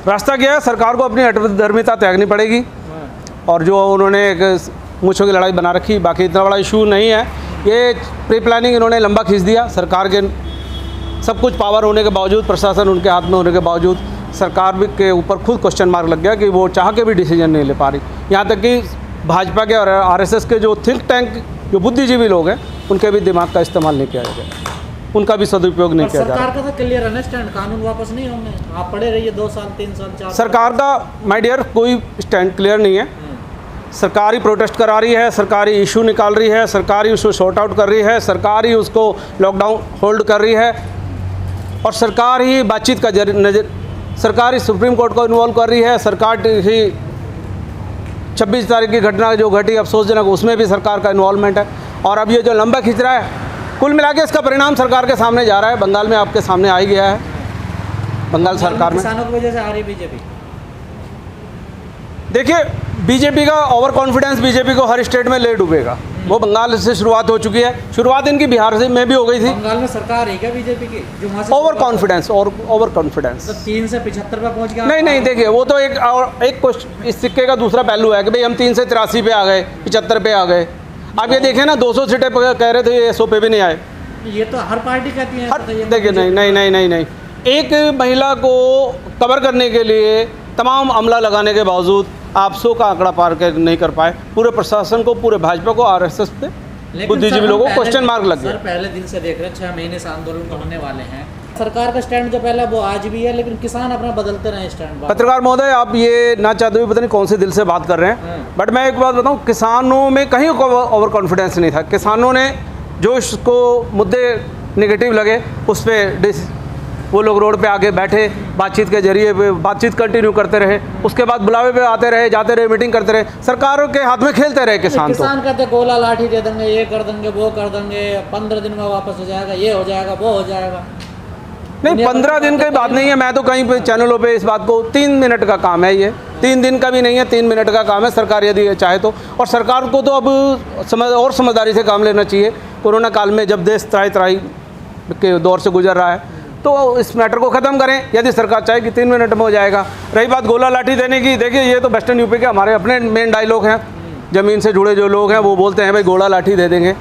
रास्ता क्या है, सरकार को अपनी अटलधर्मिता त्यागनी पड़ेगी। और जो उन्होंने एक मूंछों की लड़ाई बना रखी, बाकी इतना बड़ा इशू नहीं है ये। प्री प्लानिंग इन्होंने लंबा खींच दिया। सरकार के सब कुछ पावर होने के बावजूद, प्रशासन उनके हाथ में होने के बावजूद सरकार भी के ऊपर खुद क्वेश्चन मार्क लग गया कि वो चाह के भी डिसीजन नहीं ले पा रही। यहाँ तक कि भाजपा के और आरएसएस के जो थिंक टैंक, जो बुद्धिजीवी लोग हैं, उनके भी दिमाग का इस्तेमाल नहीं किया गया, उनका भी सदुपयोग नहीं किया जा रहा। सरकार का तो क्लियर है ना स्टैंड, कानून वापस नहीं होंगे, आप पड़े रहिए 2 साल 3 साल 4 साल। सरकार का माय डियर कोई स्टैंड क्लियर नहीं है। सरकार ही प्रोटेस्ट करा रही है, सरकार ही इशू निकाल रही है, सरकार ही उसको सॉर्ट आउट कर रही है, सरकार ही उसको लॉकडाउन होल्ड कर रही है, और सरकार ही बातचीत का सरकार ही सुप्रीम कोर्ट को इन्वॉल्व कर रही है। सरकार ही 26 तारीख की घटना जो घटी अफसोसजनक, उसमें भी सरकार का इन्वॉल्वमेंट है। और अब ये जो लंबा खींच रहा है, कुल मिला के इसका परिणाम सरकार के सामने जा रहा है। बंगाल में आपके सामने आ ही गया है। बंगाल सरकार में किसानों की वजह से आ रही बीजेपी। देखिए, बीजेपी का ओवर कॉन्फिडेंस बीजेपी को हर स्टेट में ले डूबेगा। वो बंगाल से शुरुआत हो चुकी है, शुरुआत इनकी बिहार से में भी हो गई थी। बंगाल में सरकार है क्या बीजेपी की जो वहाँ से ओवर कॉन्फिडेंस और ओवर कॉन्फिडेंस 3 से 75 पे पहुँच गया। नहीं, देखिए वो तो एक क्वेश्चन, इस सिक्के का दूसरा पहलू है कि भाई हम 3 से 83 पे आ गए, 75 पे आ गए। आप ये देखें ना, 200 सीटें कह रहे थे, ये 100 पे भी नहीं आए। ये तो हर पार्टी कहती है। देखिए नहीं, एक महिला को कवर करने के लिए तमाम अमला लगाने के बावजूद आप 100 का आंकड़ा पार नहीं कर पाए। पूरे प्रशासन को, पूरे भाजपा को, आरएसएस पे बुद्धिजीवी लोगों को क्वेश्चन मार्क लग गया। सर पहले दिन से देख रहे हैं, 6 महीने से आंदोलन होने वाले हैं। सरकार का स्टैंड जो पहला वो आज भी है, लेकिन किसान अपना बदलते रहे स्टैंड। पत्रकार महोदय, आप ये ना चाहते हुए पता नहीं कौन से दिल से बात कर रहे हैं, बट मैं एक बात बताऊं, किसानों में कहीं ओवर कॉन्फिडेंस नहीं था। किसानों ने जो इसको मुद्दे नेगेटिव लगे उस पर वो लोग रोड पे आके बैठे, बातचीत के जरिए बातचीत कंटिन्यू करते रहे। उसके बाद बुलावे पे आते रहे, जाते रहे, मीटिंग करते रहे, सरकारों के हाथ में खेलते रहे किसान। किसान कहते गोला लाठी दे देंगे, ये कर देंगे, वो कर देंगे, 15 दिन में वापस हो जाएगा, ये हो जाएगा, वो हो जाएगा। नहीं, 15 दिन की बात नहीं है। मैं तो कहीं पे चैनलों पे इस बात को 3 मिनट का काम है, ये 3 दिन का भी नहीं है, 3 मिनट का काम है। सरकार यदि चाहे तो, और सरकार को तो अब समझदारी से काम लेना चाहिए। कोरोना काल में जब देश त्राही के दौर से गुजर रहा है, तो इस मैटर को ख़त्म करें। यदि सरकार चाहे कि 3 मिनट में हो जाएगा। रही बात गोला लाठी देने की, देखिए ये तो वेस्टर्न यूपी के हमारे अपने मेन डायलॉग हैं। ज़मीन से जुड़े जो लोग हैं वो बोलते हैं भाई गोला लाठी दे देंगे।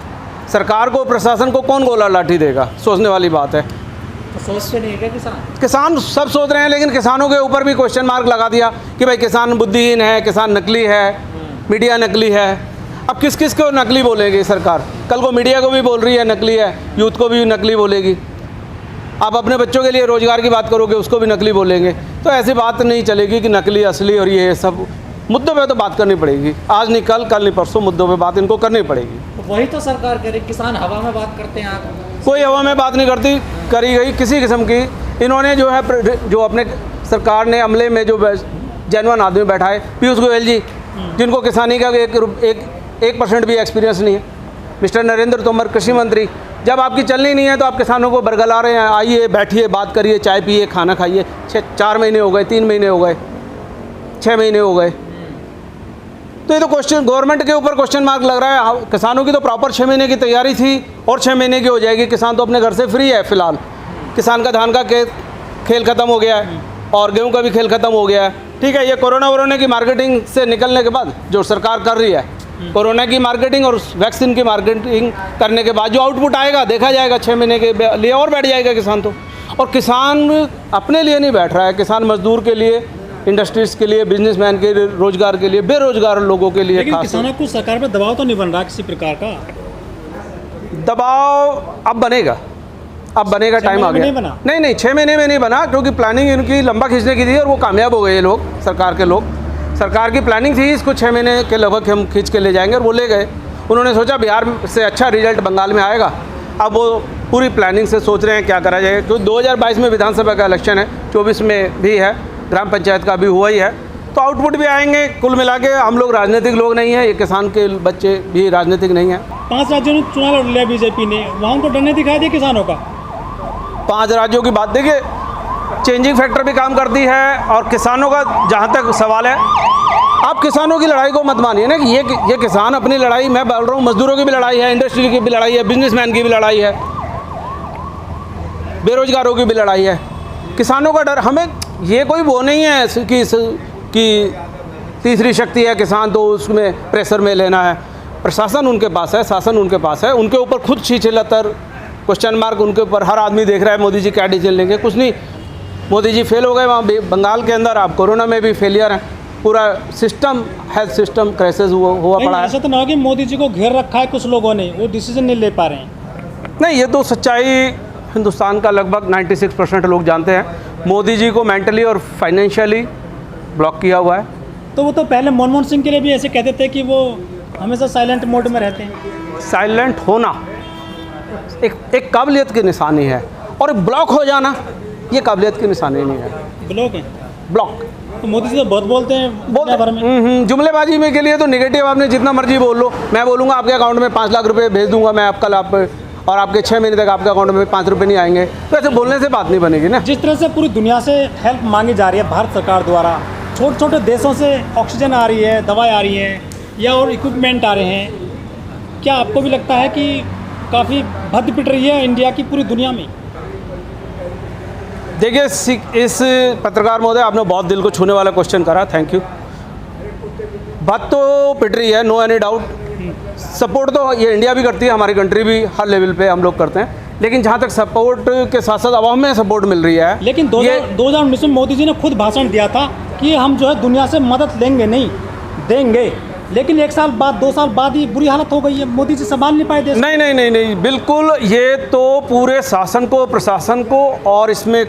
सरकार को, प्रशासन को कौन गोला लाठी देगा? सोचने वाली बात है। तो सोचते नहीं है क्या किसान सब सोच रहे हैं, लेकिन किसानों के ऊपर भी क्वेश्चन मार्क लगा दिया कि भाई किसान बुद्धिहीन है, किसान नकली है, मीडिया नकली है। अब किस किस को नकली बोलेगी सरकार? कल को मीडिया को भी बोल रही है नकली है, यूथ को भी नकली बोलेगी। आप अपने बच्चों के लिए रोज़गार की बात करोगे, उसको भी नकली बोलेंगे। तो ऐसी बात नहीं चलेगी कि नकली असली, और ये सब मुद्दों पे तो बात करनी पड़ेगी। आज नहीं कल, कल नहीं परसों, मुद्दों पे बात इनको करनी पड़ेगी। तो वही तो सरकार कह रही, किसान हवा में बात करते हैं। आप कोई हवा में बात नहीं करती करी गई किसी किस्म की। इन्होंने जो है, जो अपने सरकार ने अमले में जो जेन्युइन आदमी बैठाए, पीयूष गोयल जी, जिनको किसानी का 1% भी एक्सपीरियंस नहीं है, मिस्टर नरेंद्र तोमर कृषि मंत्री, जब आपकी चलनी नहीं है तो आप किसानों को बरगला रहे हैं। आइए, बैठिए, बात करिए, चाय पिए, खाना खाइए। 4 महीने हो गए, 3 महीने हो गए, 6 महीने हो गए। तो ये तो क्वेश्चन गवर्नमेंट के ऊपर क्वेश्चन मार्क लग रहा है। किसानों की तो प्रॉपर 6 महीने की तैयारी थी और 6 महीने की हो जाएगी। किसान तो अपने घर से फ्री है फिलहाल। किसान का धान का खेल ख़त्म हो गया है और गेहूं का भी खेल ख़त्म हो गया है। ठीक है, ये कोरोना की मार्केटिंग से निकलने के बाद जो सरकार कर रही है, कोरोना की मार्केटिंग और वैक्सीन की मार्केटिंग करने के बाद जो आउटपुट आएगा देखा जाएगा। 6 महीने के लिए और बैठ जाएगा किसान तो। और किसान अपने लिए नहीं बैठ रहा है, किसान मजदूर के लिए, इंडस्ट्रीज़ के लिए, बिजनेसमैन के रोजगार के लिए, बेरोजगार लोगों के लिए। लेकिन किसानों को सरकार पर दबाव तो नहीं बन रहा किसी प्रकार का? दबाव अब बनेगा, अब बनेगा, टाइम आ गया। नहीं 6 महीने में नहीं बना, क्योंकि प्लानिंग इनकी लंबा खींचने की थी और वो कामयाब हो गए। ये लोग, सरकार के लोग, सरकार की प्लानिंग थी इसको 6 महीने के लगभग हम खींच के ले जाएंगे, और वो ले गए। उन्होंने सोचा बिहार से अच्छा रिजल्ट बंगाल में आएगा। अब वो पूरी प्लानिंग से सोच रहे हैं क्या करा जाए, क्योंकि 2022 में विधानसभा का इलेक्शन है, 24 में भी है, ग्राम पंचायत का भी हुआ ही है, तो आउटपुट भी आएंगे। कुल मिला के हम लोग राजनीतिक लोग नहीं हैं, ये किसान के बच्चे भी राजनीतिक नहीं हैं। 5 राज्यों में चुनाव लड़ लिया बीजेपी ने, वहाँ को डर नहीं दिखाई दिया किसानों का? 5 राज्यों की बात देखिए, चेंजिंग फैक्टर भी काम करती है। और किसानों का जहाँ तक सवाल है, आप किसानों की लड़ाई को मत मानिए ना कि ये किसान अपनी लड़ाई, मैं बोल रहा हूँ मजदूरों की भी लड़ाई है, इंडस्ट्री की भी लड़ाई है, बिजनेसमैन की भी लड़ाई है, बेरोजगारों की भी लड़ाई है। किसानों का डर, हमें ये कोई वो नहीं है कि तीसरी शक्ति है किसान तो उसमें प्रेशर में लेना है। प्रशासन उनके पास है, शासन उनके पास है, उनके ऊपर खुद छिछलतर क्वेश्चन मार्क उनके ऊपर हर आदमी देख रहा है। मोदी जी क्या डिसीजन लेंगे, कुछ नहीं। मोदी जी फेल हो गए वहाँ बंगाल के अंदर, आप कोरोना में भी फेलियर हैं। पूरा सिस्टम, हेल्थ सिस्टम क्राइसिस हुआ पड़ा है। ऐसा तो ना हो कि मोदी जी को घेर रखा है कुछ लोगों ने, वो डिसीजन नहीं ले पा रहे हैं। नहीं, ये तो सच्चाई हिंदुस्तान का लगभग 96% लोग जानते हैं। मोदी जी को मेंटली और फाइनेंशियली ब्लॉक किया हुआ है। तो वो तो पहले मनमोहन सिंह के लिए भी ऐसे कहते थे कि वो हमेशा साइलेंट मोड में रहते हैं। साइलेंट होना एक काबिलियत की निशानी है, और ब्लॉक हो जाना ये काबिलियत की निशानी नहीं है। ब्लॉक है, ब्लॉक तो मोदी जी तो बहुत बोलते हैं दुनिया भर में। जुमलेबाजी में के लिए तो निगेटिव आपने जितना मर्जी बोल लो। मैं बोलूँगा आपके अकाउंट में 5 लाख रुपए भेज दूंगा मैं आप कल, आप और आपके 6 महीने तक आपके अकाउंट में 5 रुपये नहीं आएंगे, तो ऐसे बोलने से बात नहीं बनेगी ना। जिस तरह से पूरी दुनिया से हेल्प मांगी जा रही है भारत सरकार द्वारा, छोटे छोटे देशों से ऑक्सीजन आ रही है, दवाएं आ रही हैं या और इक्विपमेंट आ रहे हैं, क्या आपको भी लगता है कि काफ़ी भद्द पिट रही है इंडिया की पूरी दुनिया में? देखिए, इस पत्रकार महोदय आपने बहुत दिल को छूने वाला क्वेश्चन करा, थैंक यू। बात तो पिट रही है, नो एनी डाउट। सपोर्ट तो ये इंडिया भी करती है, हमारी कंट्री भी हर लेवल पे हम लोग करते हैं, लेकिन जहाँ तक सपोर्ट के साथ साथ आवाम में सपोर्ट मिल रही है। लेकिन 2019 में मोदी जी ने खुद भाषण दिया था कि हम जो है दुनिया से मदद लेंगे नहीं, देंगे, लेकिन 1 साल बाद 2 साल बाद ही बुरी हालत हो गई है। मोदी जी संभाल नहीं पाए देश। नहीं नहीं नहीं नहीं, बिल्कुल। ये तो पूरे शासन को, प्रशासन को और इसमें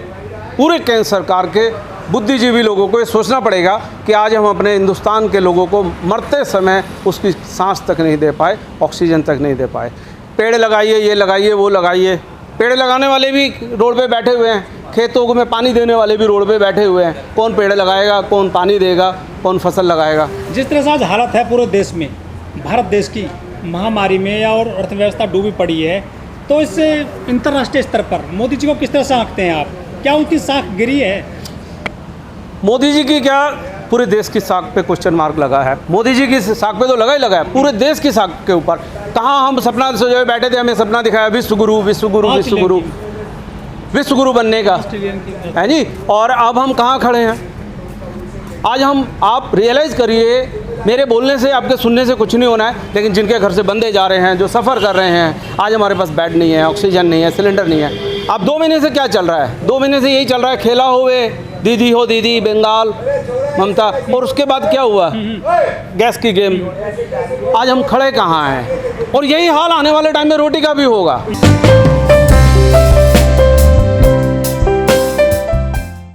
पूरे केंद्र सरकार के बुद्धिजीवी लोगों को ये सोचना पड़ेगा कि आज हम अपने हिंदुस्तान के लोगों को मरते समय उसकी सांस तक नहीं दे पाए, ऑक्सीजन तक नहीं दे पाए। पेड़ लगाइए, ये लगाइए, वो लगाइए। पेड़ लगाने वाले भी रोड पे बैठे हुए हैं, खेतों में पानी देने वाले भी रोड पे बैठे हुए हैं। कौन पेड़ लगाएगा, कौन पानी देगा, कौन फसल लगाएगा? जिस तरह से आज हालत है पूरे देश में, भारत देश की महामारी में या और अर्थव्यवस्था डूबी पड़ी है, तो इससे अंतर्राष्ट्रीय स्तर पर मोदी जी को किस तरह से आंकते हैं आप? क्या उनकी साख गिरी है? मोदी जी की क्या, पूरे देश की साख पे क्वेश्चन मार्क लगा है। मोदी जी की साख पे तो लगा ही लगा है, पूरे देश की साख के ऊपर। कहाँ हम सपना सोचे बैठे थे, हमें सपना दिखाया विश्वगुरु विश्वगुरु विश्वगुरु विश्वगुरु बनने का, है जी। और अब हम कहाँ खड़े हैं आज? आप रियलाइज़ करिए, मेरे बोलने से, आपके सुनने से कुछ नहीं होना है, लेकिन जिनके घर से बंदे जा रहे हैं, जो सफ़र कर रहे हैं, आज हमारे पास बेड नहीं है, ऑक्सीजन नहीं है, सिलेंडर नहीं है। अब 2 महीने से क्या चल रहा है? 2 महीने से यही चल रहा है, खेला हुए दीदी हो दीदी, बंगाल ममता, और उसके बाद क्या हुआ? गैस की गेम। आज हम खड़े कहाँ हैं? और यही हाल आने वाले टाइम में रोटी का भी होगा।